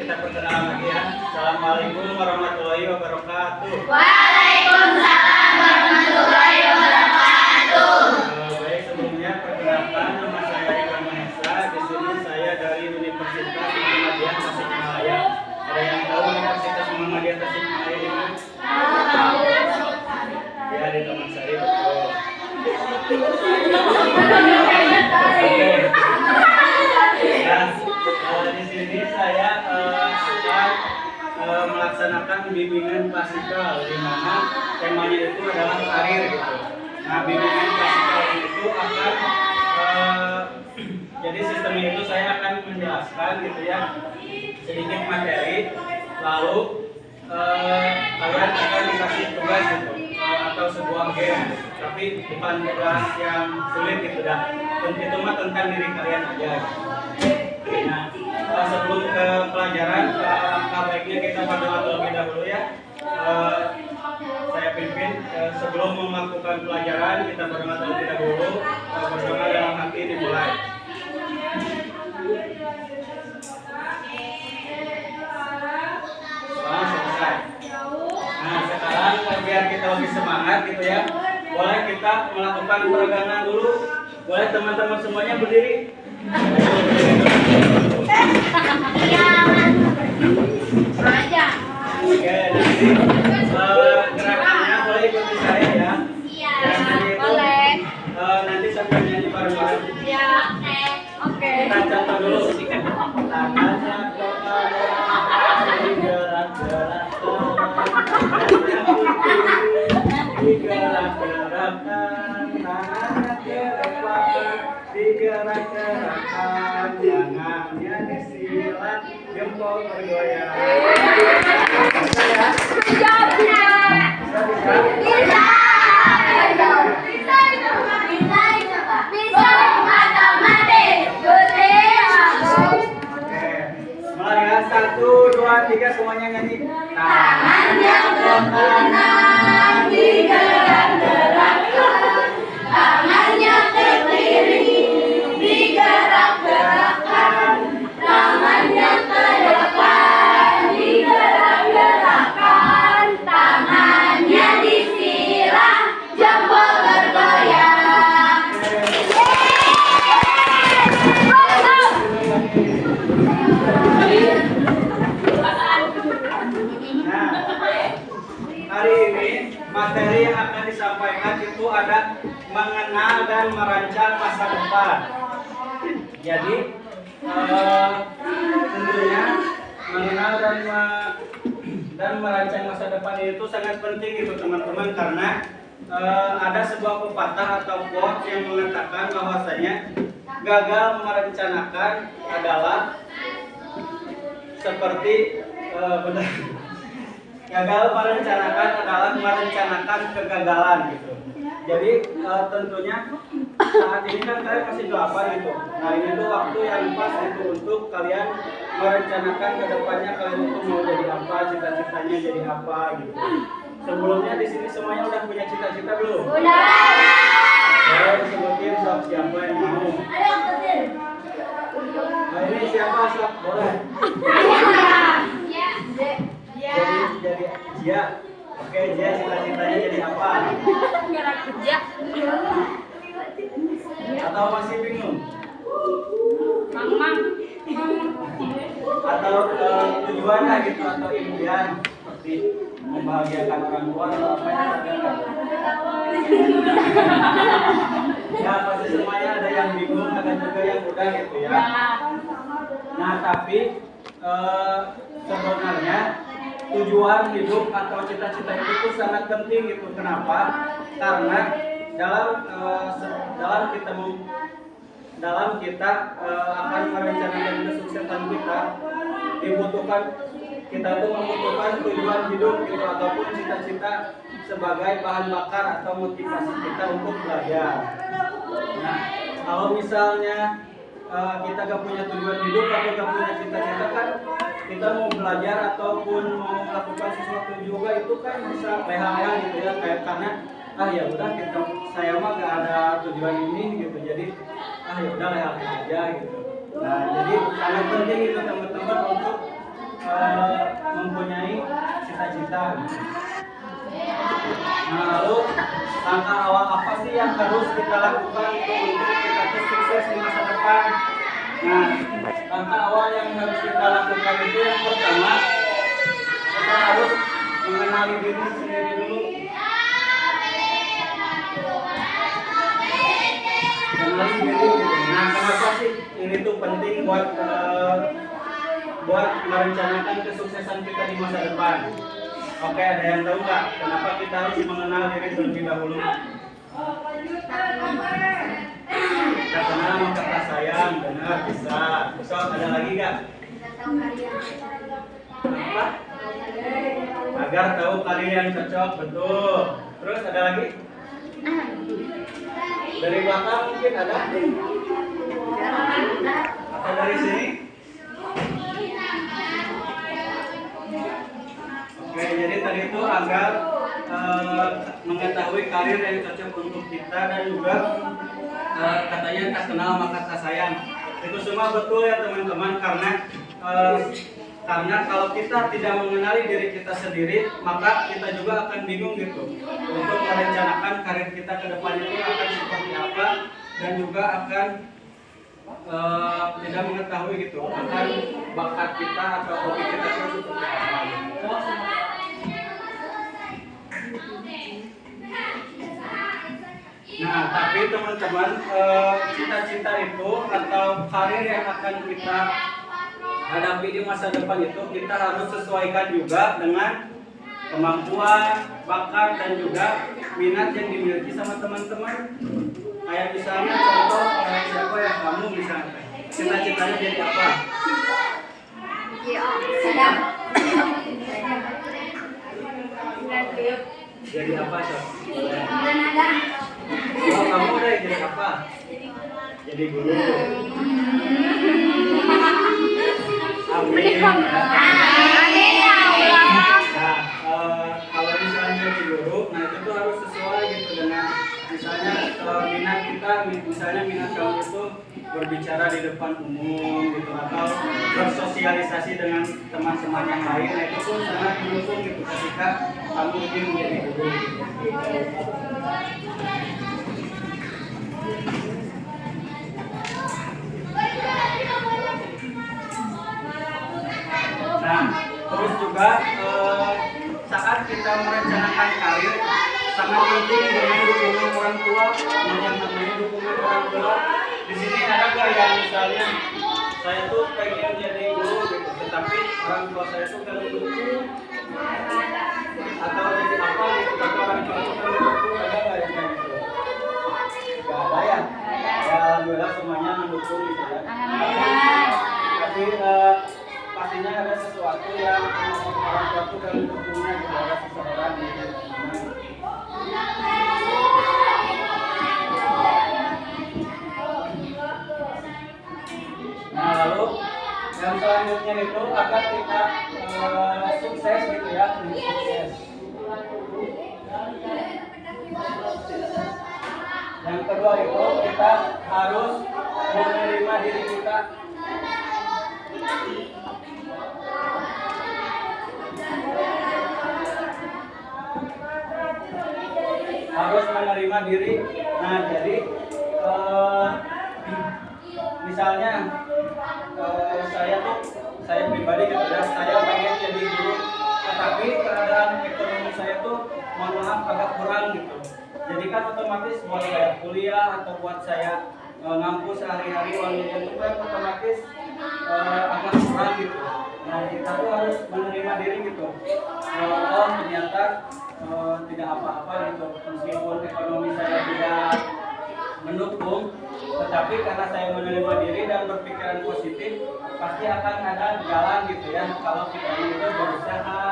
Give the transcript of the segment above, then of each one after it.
kita perkenalan lagi ya. Assalamualaikum warahmatullahi wabarakatuh. Waalaikumsalam warahmatullahi wabarakatuh. Baik, sebelumnya perkenalkan nama saya Iwan Mahesa. Di sini saya dari Universitas Muhammadiyah Tasikmalaya. Ada yang tahu Universitas Muhammadiyah Tasikmalaya di mana? Ya, di teman saya. Betul. Di sini saya akan melaksanakan bimbingan klasikal di mana temanya itu adalah karir gitu. Nah, bimbingan klasikal itu akan jadi sistemnya itu saya akan menjelaskan gitu ya sedikit materi, lalu kalian akan dikasih tugas gitu atau sebuah game, tapi bukan tugas yang sulit gitu dah. Itu mah tentang diri kalian aja. Nah, sebelum ke pelajaran, baiknya kita berdoa terlebih dahulu ya. Saya pimpin sebelum melakukan pelajaran kita berdoa terlebih dahulu. Berdoa dalam hati dimulai. Selesai. Nah, sekarang biar kita lebih semangat gitu ya, boleh kita melakukan peregangan dulu. Boleh teman-teman semuanya berdiri. Oke, nanti gerakannya boleh ikuti saya ya. Iya, boleh. Nanti sampai nyanyi bareng-bareng. Iya, oke. Kita contoh dulu. Tangannya digerak-gerakkan, tangannya ke depan, digerak-gerakkan, tangannya disilat, jempol bergoyang. Satu, dua, tiga, semuanya nyanyi. Tangannya ke kanan digerak-gerakkan, tangannya ke kiri digerak-gerakkan, tangannya ke depan digerak-gerakkan, tangannya disilang, jempol bergoyang. Hari ini materi yang akan disampaikan itu ada mengenal dan merancang masa depan. Jadi tentunya mengenal dan merancang masa depan itu sangat penting itu teman-teman, karena ada sebuah pepatah atau quote yang mengatakan bahwasanya gagal merencanakan adalah seperti gagal merencanakan adalah merencanakan kegagalan gitu. Jadi tentunya saat ini kan kalian masih 8 gitu. Nah, ini tuh waktu yang pas itu untuk kalian merencanakan ke depannya kalian itu mau jadi apa, cita-citanya jadi apa gitu. Sebelumnya di sini semuanya udah punya cita-cita belum? Udah. Boleh disebutin sok siapa yang mau? Nah, ini siapa sok? Boleh. Jadi Jia. Oke, Jia cita-citanya jadi apa? Kerja. Atau masih bingung? Mamang. Atau tujuannya gitu atau impian seperti membahagiakan orang tua atau apa yang ya, pasti semuanya ada yang bingung, ada juga yang udah gitu ya. Nah, tapi sebenarnya tujuan hidup atau cita-cita itu sangat penting gitu. Kenapa? Karena dalam kita akan merencanakan kesuksesan kita kita membutuhkan tujuan hidup gitu ataupun cita-cita sebagai bahan bakar atau motivasi kita untuk belajar. Nah, kalau misalnya kita gak punya tujuan hidup atau gak punya cita-cita kan kita mau belajar ataupun mau melakukan sesuatu juga itu kan bisa leha-leha gitu ya, kayak karena ya udah saya mah gak ada tujuan ini gitu, jadi ya udah leha-leha aja gitu. Nah, jadi sangat penting itu teman-teman untuk cita-cita. Nah, lalu langkah awal apa sih yang harus kita lakukan untuk kita tuh sukses di masa depan? Nah, langkah awal yang harus kita lakukan itu yang pertama, kita harus mengenali diri sendiri dulu. Mengenali diri. Nah, kenapa sih ini tuh penting buat merencanakan kesuksesan kita di masa depan? Oke, ada yang tahu nggak kenapa kita harus mengenal diri terlebih dahulu? Kita kenal maka tak sayang, benar, bisa. So, ada lagi nggak? Apa? Agar tahu kalian cocok, betul. Terus ada lagi? Dari belakang mungkin ada? Atau dari sini? Oke, jadi tadi itu agar mengetahui karir yang cocok untuk kita dan juga katanya tak kenal maka tak sayang. Itu semua betul ya teman-teman, karena kalau kita tidak mengenali diri kita sendiri, maka kita juga akan bingung gitu untuk merencanakan karir kita ke depannya itu akan seperti apa, dan juga akan tidak mengetahui gitu akan bakat kita atau hobi kita itu seperti apa. Nah, tapi teman-teman, cita-cita itu atau karir yang akan kita hadapi di masa depan itu kita harus sesuaikan juga dengan kemampuan, bakat, dan juga minat yang dimiliki sama teman-teman. Kayak misalnya contoh siapa yang kamu misalnya cita-citanya jadi apa? Jadi apa Sob? Oh, kamu udah jadi apa? Jadi guru. Amin. Nah, kalau misalnya jadi guru, nah itu tuh harus sesuai gitu dengan misalnya minat kita, misalnya minat kamu itu berbicara di depan umum gitu atau bersosialisasi dengan teman-teman yang lain. Nah, itu pun sangat mendukung gitu ketika kamu ingin menjadi guru. Nah, terus juga saat kita merencanakan karir sangat penting dengan dukungan orang tua. Nah, yang namanya dukungan orang tua, di sini ada nggak yang misalnya saya tuh pengen jadi guru gitu, tetapi orang tua saya tuh nggak mendukung, atau jadi apa gitu, atau orang tua tuh nggak mendukung, ada nggak yang kayak gitu? Nggak ada ya? Ya, alhamdulillah semuanya mendukung gitu ya. Tapi pastinya ada sesuatu yang orang tua tuh kalau mendukungnya gitu, ada seseorang gitu. Nah, lalu yang selanjutnya itu agar kita sukses gitu ya, sukses. Yang kedua itu kita harus menerima diri kita. Harus menerima diri. Nah, jadi misalnya saya pribadi gitu ya, saya pengen jadi guru, tetapi keadaan ekonomi saya tuh mohon maaf agak kurang gitu. Jadi kan otomatis buat saya kuliah atau buat saya ngampus sehari-hari uang itu kan otomatis agak kurang gitu. Nah, kita tuh harus menerima diri gitu. Oh, ternyata tidak apa-apa gitu, meskipun ekonomi saya tidak mendukung, tetapi karena saya menerima diri dan berpikiran positif, pasti akan ada jalan gitu ya. Kalau kita itu berusaha,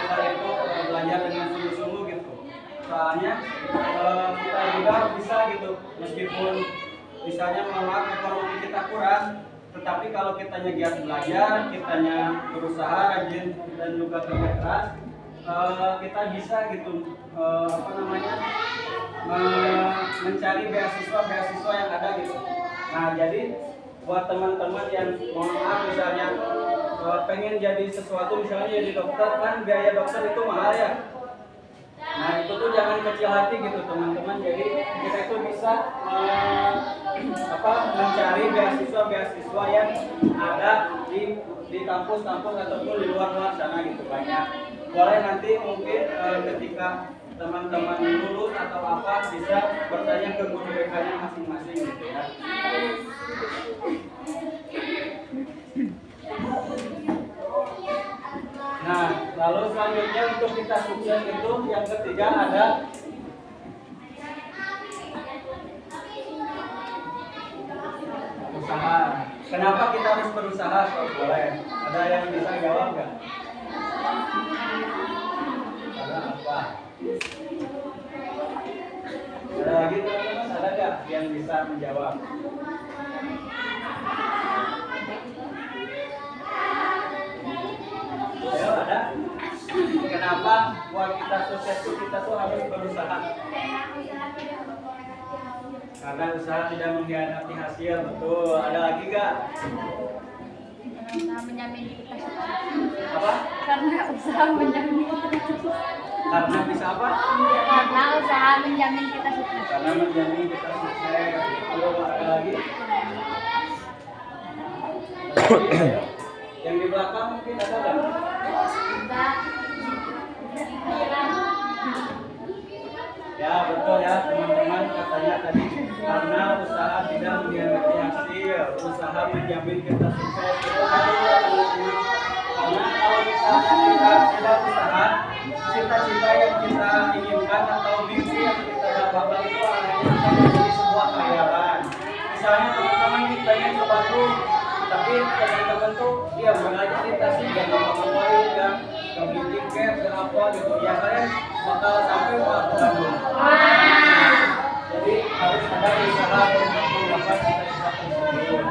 kita itu belajar dengan sungguh-sungguh gitu. Soalnya kita juga bisa gitu, meskipun misalnya maaf ekonomi kita kurang, tetapi kalau kitanya giat belajar, kitanya berusaha rajin dan juga kerja keras, kita bisa gitu mencari beasiswa yang ada gitu. Nah, jadi buat teman-teman yang mohon maaf misalnya pengen jadi sesuatu, misalnya jadi dokter, kan biaya dokter itu mahal ya. Nah itu tuh jangan kecil hati gitu teman-teman. Jadi kita itu bisa mencari beasiswa yang ada di kampus-kampus ataupun di luar sana gitu, banyak. Boleh nanti mungkin ketika teman-teman lulus atau apa bisa bertanya ke guru BK-nya masing-masing gitu ya. Nah, lalu selanjutnya untuk kita sukses itu yang ketiga ada usaha. Kenapa kita harus berusaha? Kalau boleh, ada yang bisa jawab nggak? Karena apa? Ada lagi teman-teman, ada nggak yang bisa menjawab? Ayo, ada? Kenapa buat kita sukses itu kita tuh harus berusaha? Karena usaha tidak mengkhianati hasil, betul. Ada lagi nggak? Karena menjamin kita sukses. Apa? Karena usaha menjamin kita sukses. Karena bisa apa? Karena usaha menjamin kita sukses. Karena menjamin kita sukses. Betul. Ada lagi? Yang di belakang mungkin ada nggak? Ya betul ya teman-teman, katanya tadi karena usaha tidak mengkhianati hasil, usaha menjamin kita sukses. Itu karena kalau misalnya kita tidak usaha, cita-cita yang kita inginkan atau mimpi yang kita dapatkan itu hanya akan menjadi sebuah khayalan. Misalnya teman-teman pengen ke Bandung, tapi teman-teman tuh dia belajar di Tasik, gak ngapa-ngapain, gak beli tiket, gak apa gitu. Ya kalian bakal sampai ke Bandung. Jadi harus ada usaha untuk menggapai cita-cita tersebut.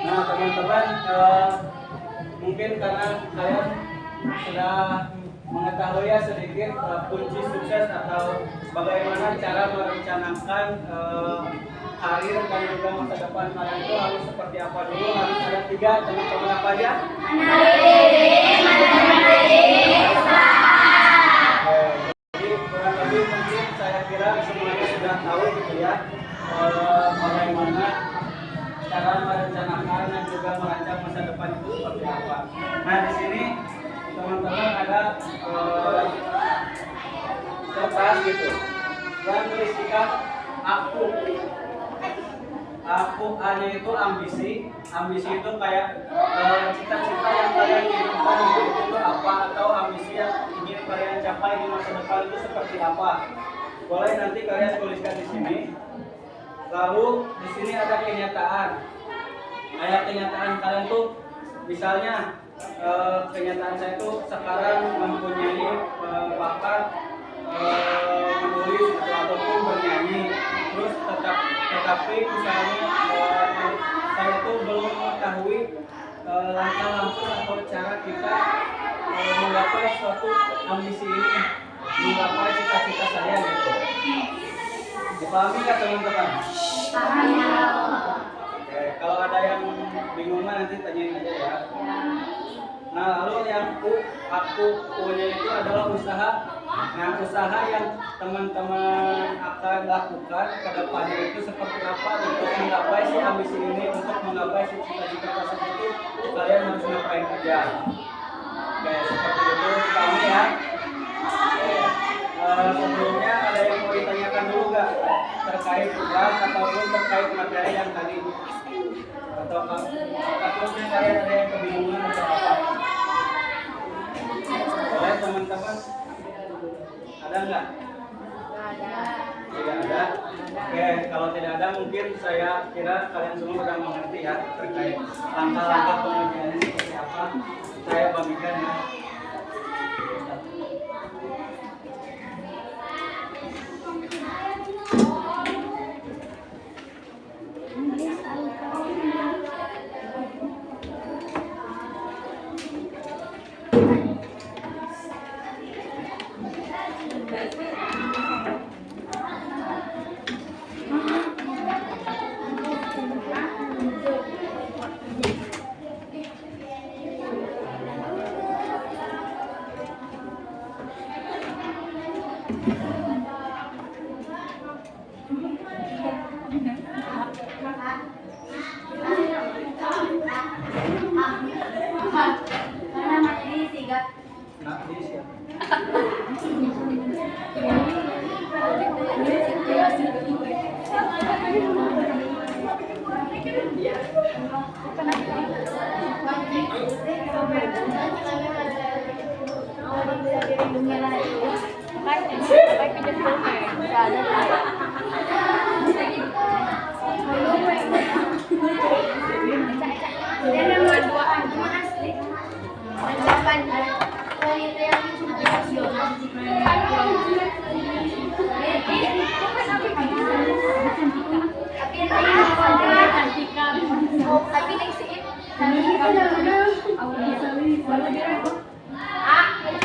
Nah teman-teman, mungkin karena kalian sudah mengetahui ya sedikit kunci sukses atau bagaimana cara merencanakan karir dan juga masa depan kalian itu harus seperti apa dulu. Harus ada 3 teman-teman, apa aja? Jadi kurang lebih mungkin saya kira semuanya sudah tahu gitu ya, bagaimana cara merencanakan dan juga merancang masa depan itu seperti apa. Nah di sini teman-teman ada kertas gitu yang berisikan aku hanya itu ambisi itu kayak cita-cita yang kalian inginkan itu apa, atau ambisi yang ingin kalian capai di masa depan itu seperti apa. Boleh nanti kalian tuliskan di sini. Lalu di sini ada kenyataan. Kayak kenyataan kalian tuh, misalnya kenyataan saya tuh sekarang mempunyai bakat menulis ataupun bernyanyi. Terus tetapi misalnya saya tuh belum mengetahui langkah-langkah atau cara kita menggapai suatu ambisi ini, menggapai cita-cita saya gitu. Dipahami nggak teman-teman? Oke, kalau ada yang bingung nanti tanyain aja ya. Nah lalu yang aku punya itu adalah usaha. Nah usaha yang teman-teman akan lakukan ke depannya itu seperti apa untuk menggapai si ambisi ini, untuk menggapai si cita-cita tersebut itu kalian harus ngapain aja. Oke, seperti itu kami ya. Sebelumnya ada yang mau ditanyakan dulu nggak terkait tugas ataupun terkait materi yang tadi, atau takutnya kalian ada yang kebingungan atau apa? Boleh teman-teman? Ada nggak? Tidak ada. Oke, kalau tidak ada mungkin saya kira kalian semua sudah mengerti ya terkait langkah-langkah pengerjaannya seperti apa. Saya bagikan ya. Nah, ini siapa?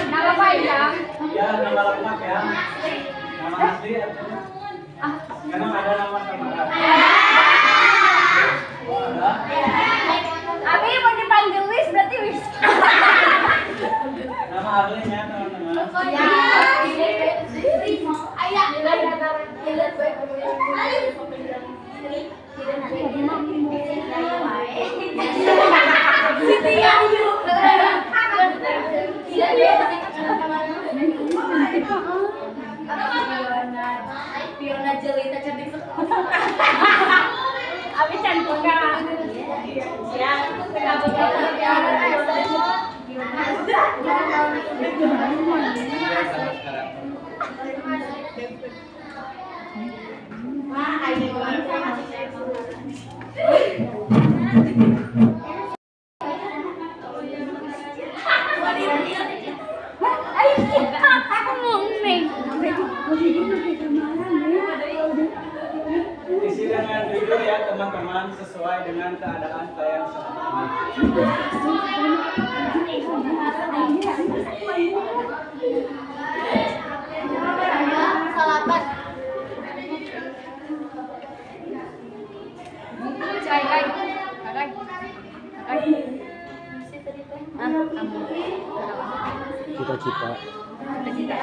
Nama apa ya? Ya, nama lengkap ya. Nama asli artinya. Karena ada nama samaran. Ada. Abi mau dipanggil Wis berarti Wis. Nama aslinya teman-teman. Fiona Jelita cantik sekali. Abi cantik kan? Ya, Isi dengan jujur ya teman-teman sesuai dengan keadaan kalian saat ini. Salapan. Kai kai. Kai. Kai. Cita-cita Cita-cita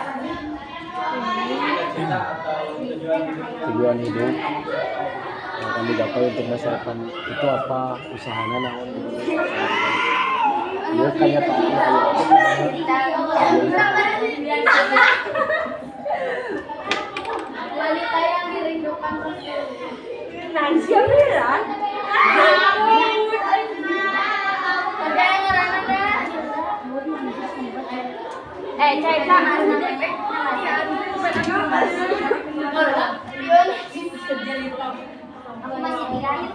atau tujuan hidup. tujuan hidup yang akan digapai untuk masa depan itu apa, usahanya naon ya kayak Wanita yang dirindukan Caita aku masih bilangin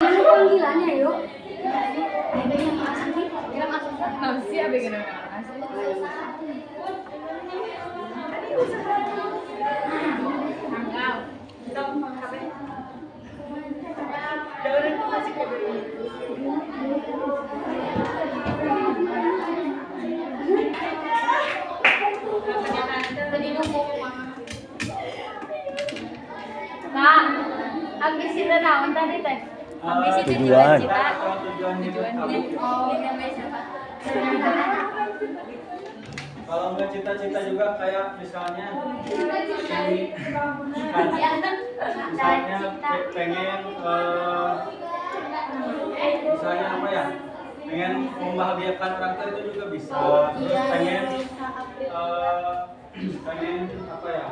panggilannya yuk masih apa gini Kak, habis itu naon tadi teh? Habis itu tujuan. cita-cita. Atau tujuan hidup kamu. Oh, namanya siapa? Kalau nggak cita-cita juga kayak misalnya ini kan, misalnya pengen misalnya apa ya, pengen membahagiakan orang tua itu juga bisa. Terus pengen pengen apa ya,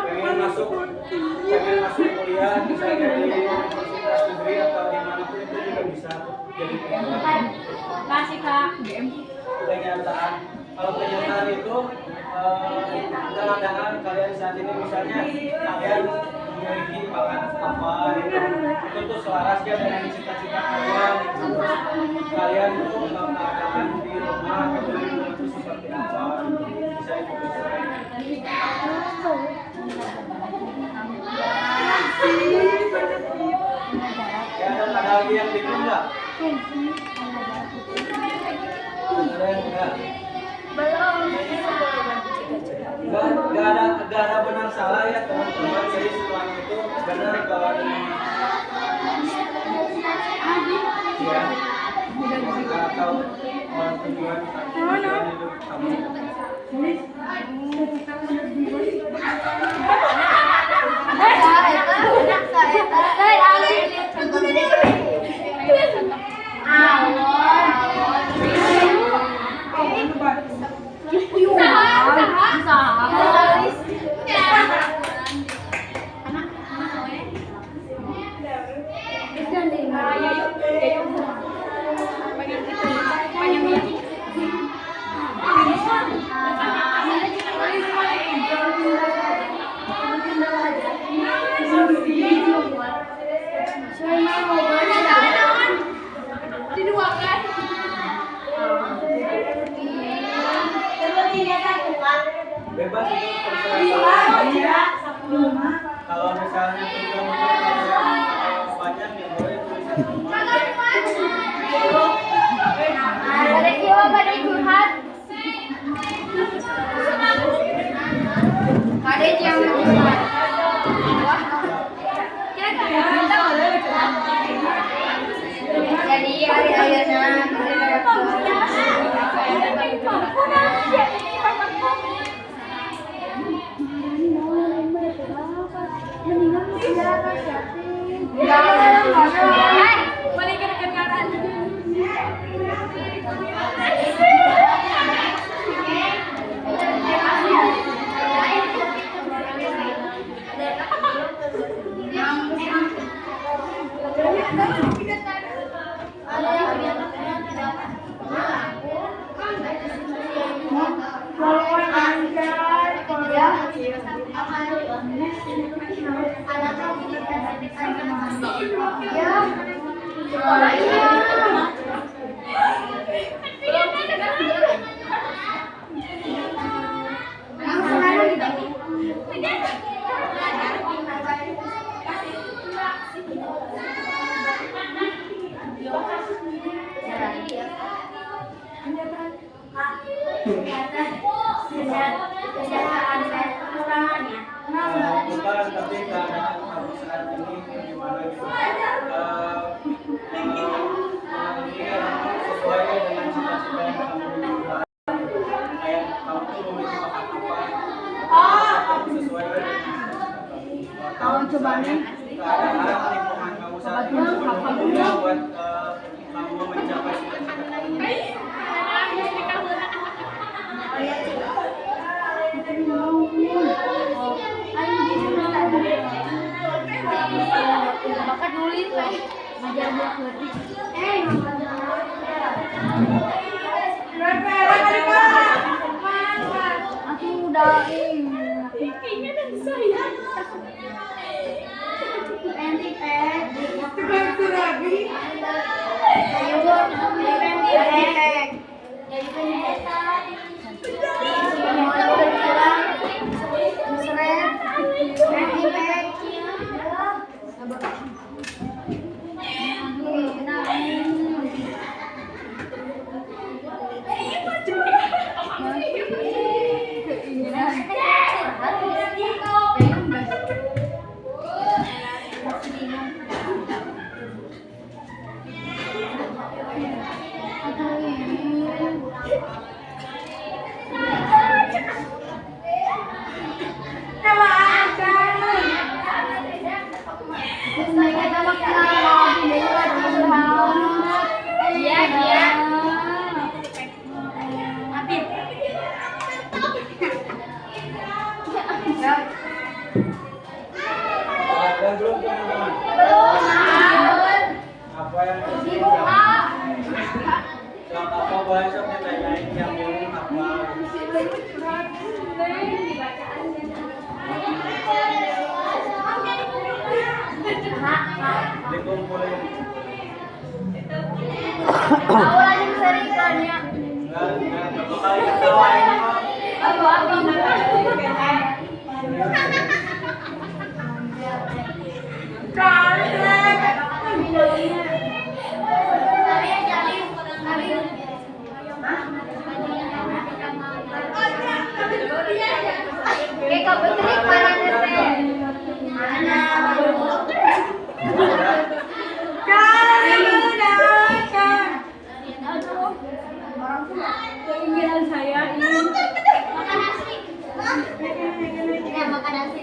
pengen masuk kuliah misalnya di universitas negeri atau dimanapun itu juga bisa jadi pengen. Kasih Kak. Kenyataan. Kalau kenyataan itu keadaan kalian saat ini misalnya kalian memiliki bakat apa itu tuh selaras ya dengan cita-cita kalian. Terus kalian tuh keadaan di rumah atau di rumah itu seperti apa, bisa itu bisa. Ya ada lagi yang bingung nggak? Ada yang enggak? Gak ada benar salah ya teman-teman. Jadi semuanya itu benar kalau ada ya atau tujuan hidup kamu. bebas itu terserah. Kalau misalnya tujuan itu banyak ya boleh tulisan semua. Ada kiwa pada curhat. Ada yang curhat. Jadi hari-harinya Bukan, tapi keadaan kamu saat ini bagaimana gitu. Ini sesuai dengan cita-cita yang kamu miliki. Kayak kamu tuh memiliki bakat apa? Kamu sesuai dengan cita-cita kamu. Kalau coba nih. Keadaan lingkungan kamu saat ini perlu buat kamu mencapai cita-cita kamu. Bakat nulis lah. Ngajar buat ngerti. Aku udah pipinya dan saya. Nanti tukang surabi. Jadi penyiasat. Dan belum teman-teman. Apa yang apa bahasa lain yang belum apa? Dikumpulin. Tahu lagi serikannya. Enggak kali ketawa ini mah. Kayak Putri para nete. Keinginan saya ingin makan nasi. Ya makan nasi.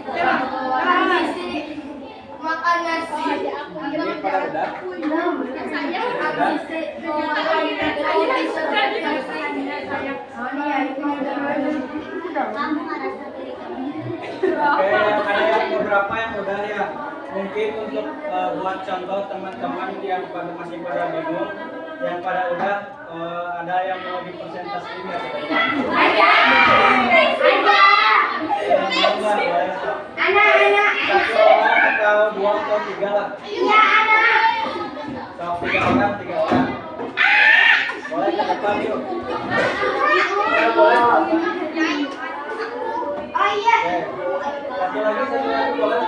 Makan nasi. Ini pada udah. Saya Oke, ada beberapa yang udah ya. Mungkin untuk buat contoh teman-teman yang masih pada bingung, yang pada udah ada yang mau dipresentasiin ya? Anak. Satu orang atau dua atau tiga lah. Iya anak. Kalau tiga orang. Boleh ke depan yuk. Ya, boleh. Satu lagi boleh.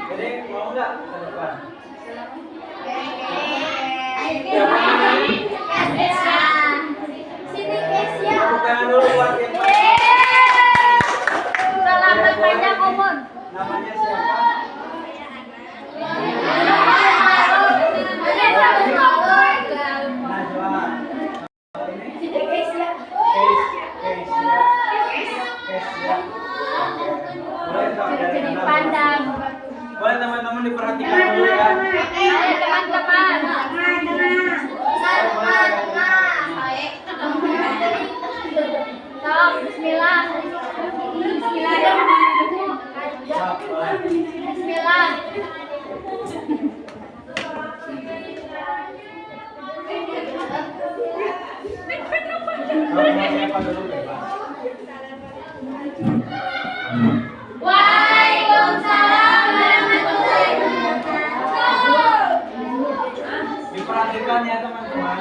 Jadi mau nggak ke depan? Tepuk tangan dulu buat yang Selamat panjang umur. namanya siapa? Najwa. Ini Kesia. Boleh dong dari Jadi kenal. pandang. Boleh teman-teman diperhatikan dulu ya. Ayo teman-teman. Sok, bismillah. Bismillahirrahmanirrahim. Bismillah. Siapa dulu bebas? Waalaikumsalam warahmatullahi wabarakatuh. Diperhatikan ya teman-teman.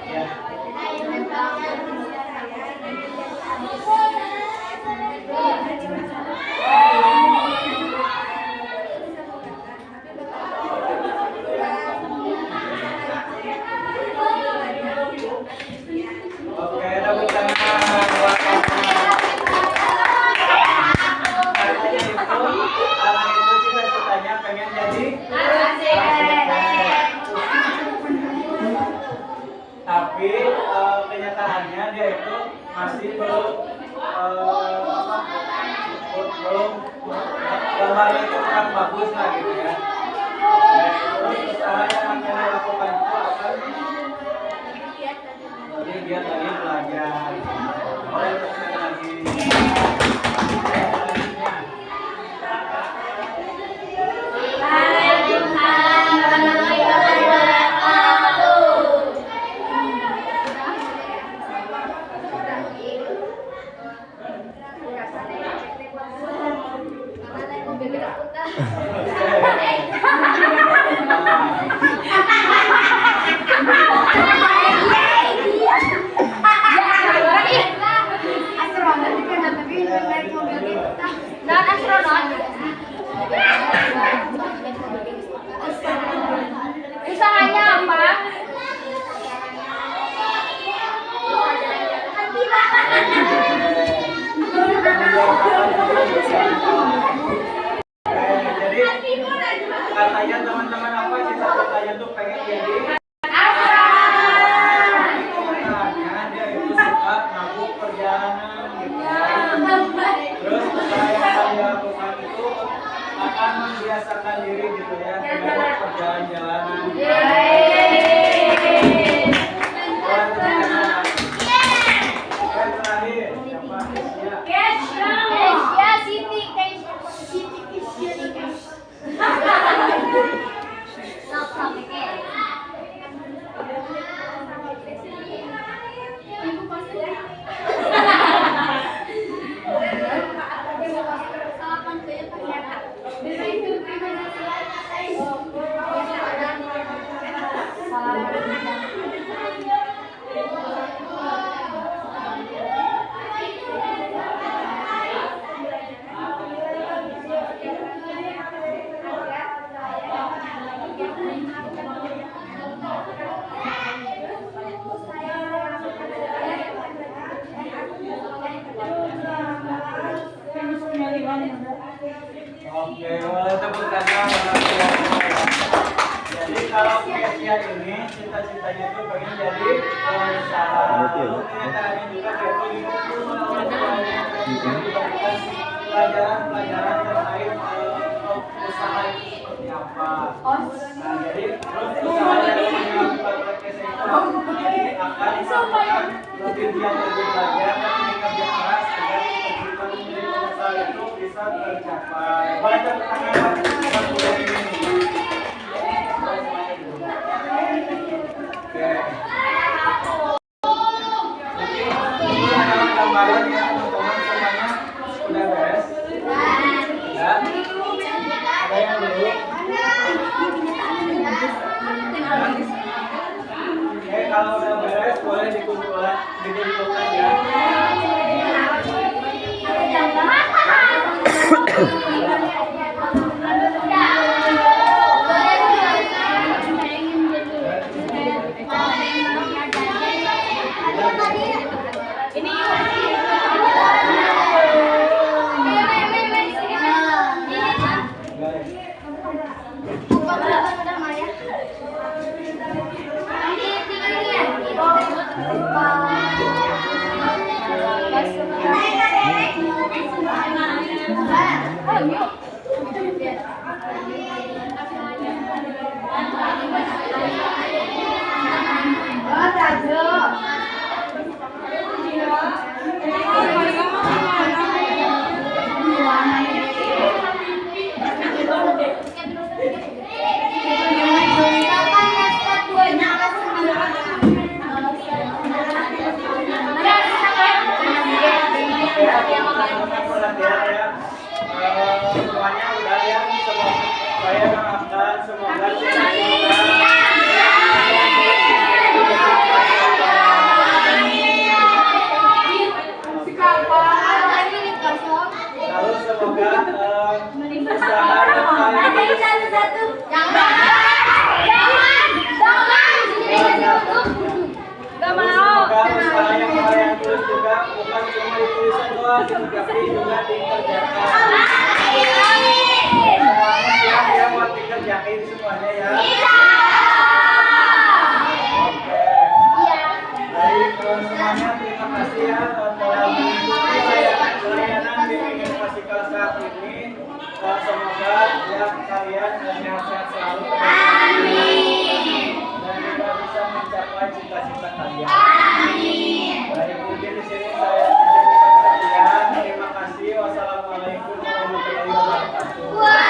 Ya. Oke, tepuk tangan buat anak itu cita-citanya pengen jadi tapi kenyataannya dia itu masih belum gambarnya itu kurang bagus lah gitu ya. Terus usaha yang akan dilakukan itu akan jadi dia lagi belajar. Boleh sekali lagi. Dan astronot. Usahanya apa? Jadi katanya teman-teman apa cita-citanya tuh pengen jadi kenyataannya dia itu suka mabuk perjalanan gitu ya. Terus usaha yang akan dilakukan itu akan membiasakan diri gitu ya dengan perjalanan-jalanan. Dan terakhir siapa? Kesia. Kesia Siti Oke, boleh tepuk tangan. Jadi kalau Kesia ini cita-citanya itu pengen jadi pengusaha. Lalu kenyataannya juga dia itu didukung oleh tuanya memberikan pelajaran-pelajaran terkait usaha itu seperti apa. Nah, jadi terus usaha yang dilakukan oleh Kesia itu akan melakukan lebih giat lebih belajar dan lebih keras agar cita-cita menjadi pengusaha itu bisa tercapai. Boleh tepuk tangan buat kuliah ini. Oke. Mungkin ini adalah gambaran ya teman-teman semuanya sudah beres. Ya. Ada yang belum? pulang yuk. Semuanya udah ya, saya doakan semoga lalu semoga usaha yang Gak mau. semoga usaha yang kalian tulis juga bukan cuma di tulisan doang, tapi juga dikerjakan. Siap ya buat dikerjain semuanya ya. Oke. Baik semuanya, terima kasih ya telah mengikuti layanan bimbingan klasikal saat ini. Semoga ya kalian sehat-sehat selalu dan juga bisa mencapai cita-cita kalian. Baik, mungkin di sini saya cukupkan sekian. Terima kasih. Wassalamualaikum warahmatullahi wabarakatuh.